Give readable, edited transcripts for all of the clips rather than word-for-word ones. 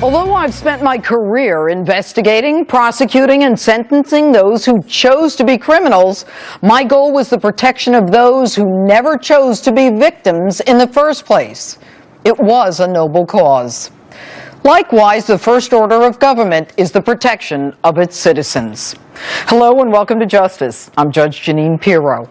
Although I've spent my career investigating, prosecuting, and sentencing those who chose to be criminals, my goal was the protection of those who never chose to be victims in the first place. It was a noble cause. Likewise, the first order of government is the protection of its citizens. Hello and welcome to Justice. I'm Judge Jeanine Pirro.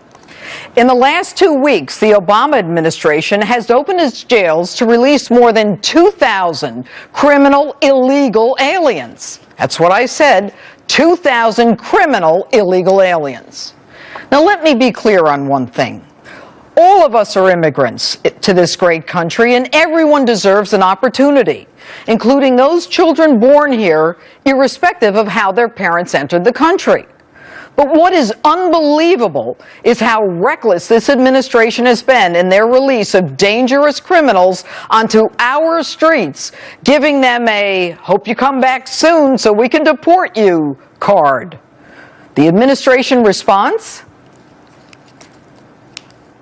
In the last 2 weeks, the Obama administration has opened its jails to release more than 2,000 criminal illegal aliens. That's what I said, 2,000 criminal illegal aliens. Now let me be clear on one thing. All of us are immigrants to this great country, and everyone deserves an opportunity, including those children born here, irrespective of how their parents entered the country. But what is unbelievable is how reckless this administration has been in their release of dangerous criminals onto our streets, giving them a "hope you come back soon so we can deport you" card. The administration response?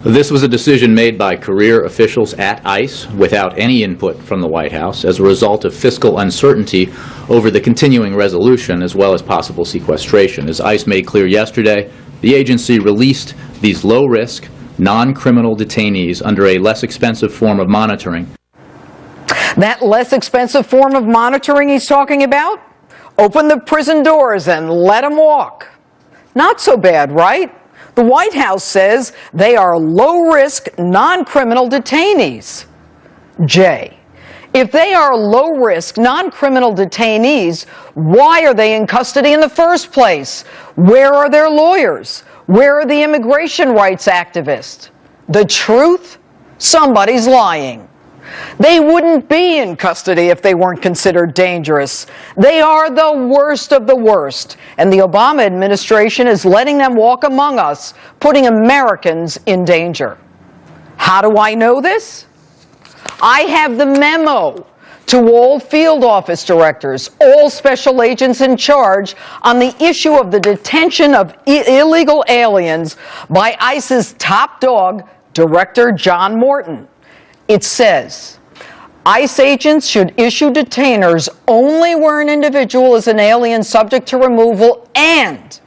This was a decision made by career officials at ICE without any input from the White House as a result of fiscal uncertainty over the continuing resolution as well as possible sequestration. As ICE made clear yesterday, the agency released these low-risk, non-criminal detainees under a less expensive form of monitoring. That less expensive form of monitoring he's talking about? Open the prison doors and let them walk. Not so bad, right? The White House says they are low-risk, non-criminal detainees. Jay, if they are low-risk, non-criminal detainees, why are they in custody in the first place? Where are their lawyers? Where are the immigration rights activists? The truth? Somebody's lying. They wouldn't be in custody if they weren't considered dangerous. They are the worst of the worst, and the Obama administration is letting them walk among us, putting Americans in danger. How do I know this? I have the memo to all field office directors, all special agents in charge on the issue of the detention of illegal aliens by ICE's top dog, Director John Morton. It says, ICE agents should issue detainers only where an individual is an alien subject to removal and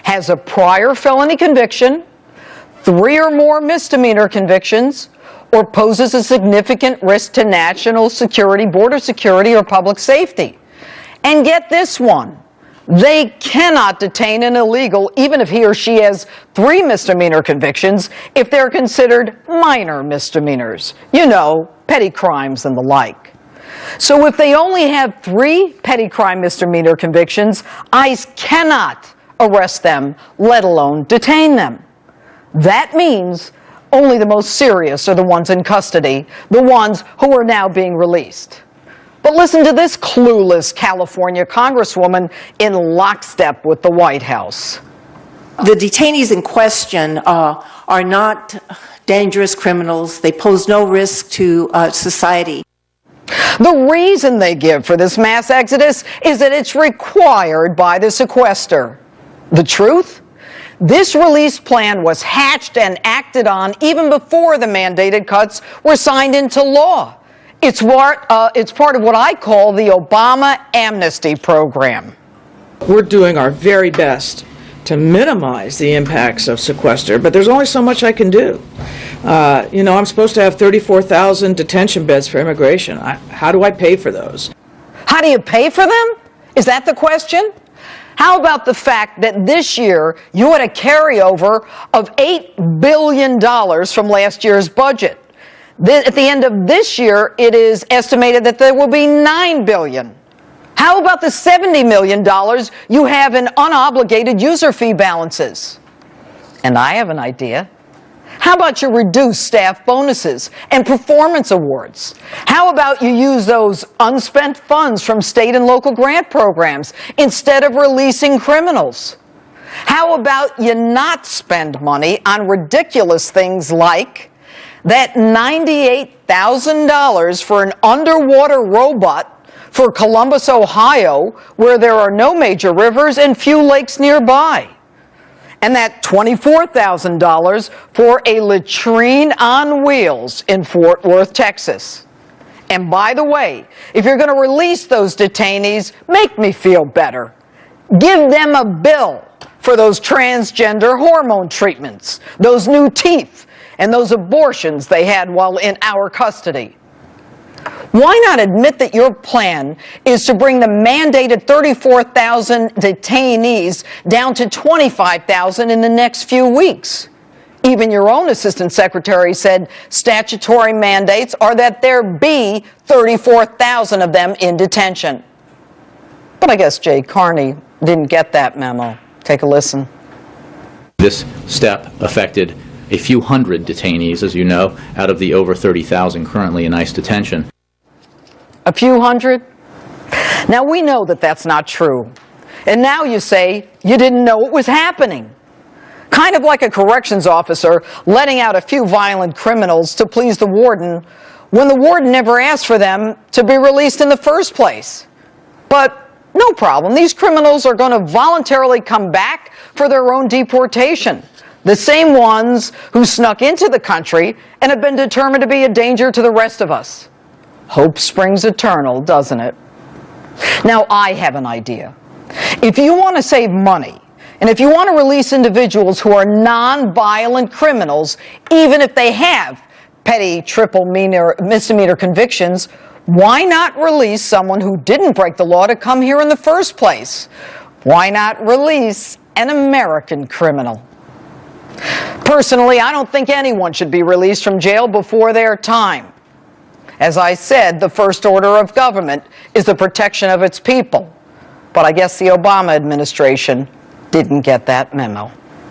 has a prior felony conviction, 3 or more misdemeanor convictions, or poses a significant risk to national security, border security, or public safety. And get this one. They cannot detain an illegal even if he or she has 3 misdemeanor convictions if they're considered minor misdemeanors. You know, petty crimes and the like. So if they only have 3 petty crime misdemeanor convictions, ICE cannot arrest them, let alone detain them. That means only the most serious are the ones in custody, the ones who are now being released. But listen to this clueless California congresswoman in lockstep with the White House. The detainees in question are not dangerous criminals. They pose no risk to society. The reason they give for this mass exodus is that it's required by the sequester. The truth? This release plan was hatched and acted on even before the mandated cuts were signed into law. It's part of what I call the Obama amnesty program. We're doing our very best to minimize the impacts of sequester, but there's only so much I can do. I'm supposed to have 34,000 detention beds for immigration. How do I pay for those? How do you pay for them? Is that the question? How about the fact that this year you had a carryover of $8 billion from last year's budget? At the end of this year, it is estimated that there will be $9 billion. How about the $70 million you have in unobligated user fee balances? And I have an idea. How about you reduce staff bonuses and performance awards? How about you use those unspent funds from state and local grant programs instead of releasing criminals? How about you not spend money on ridiculous things like that $98,000 for an underwater robot for Columbus, Ohio, where there are no major rivers and few lakes nearby? And that $24,000 for a latrine on wheels in Fort Worth, Texas. And by the way, if you're going to release those detainees, make me feel better. Give them a bill for those transgender hormone treatments, those new teeth, and those abortions they had while in our custody. Why not admit that your plan is to bring the mandated 34,000 detainees down to 25,000 in the next few weeks? Even your own assistant secretary said statutory mandates are that there be 34,000 of them in detention. But I guess Jay Carney didn't get that memo. Take a listen. This step affected a few hundred detainees, as you know, out of the over 30,000 currently in ICE detention. A few hundred? Now we know that that's not true. And now you say you didn't know it was happening. Kind of like a corrections officer letting out a few violent criminals to please the warden when the warden never asked for them to be released in the first place. But no problem. These criminals are going to voluntarily come back for their own deportation. The same ones who snuck into the country and have been determined to be a danger to the rest of us. Hope springs eternal, doesn't it? Now, I have an idea. If you want to save money, and if you want to release individuals who are non-violent criminals, even if they have petty triple misdemeanor convictions, why not release someone who didn't break the law to come here in the first place? Why not release an American criminal? Personally, I don't think anyone should be released from jail before their time. As I said, the first order of government is the protection of its people. But I guess the Obama administration didn't get that memo.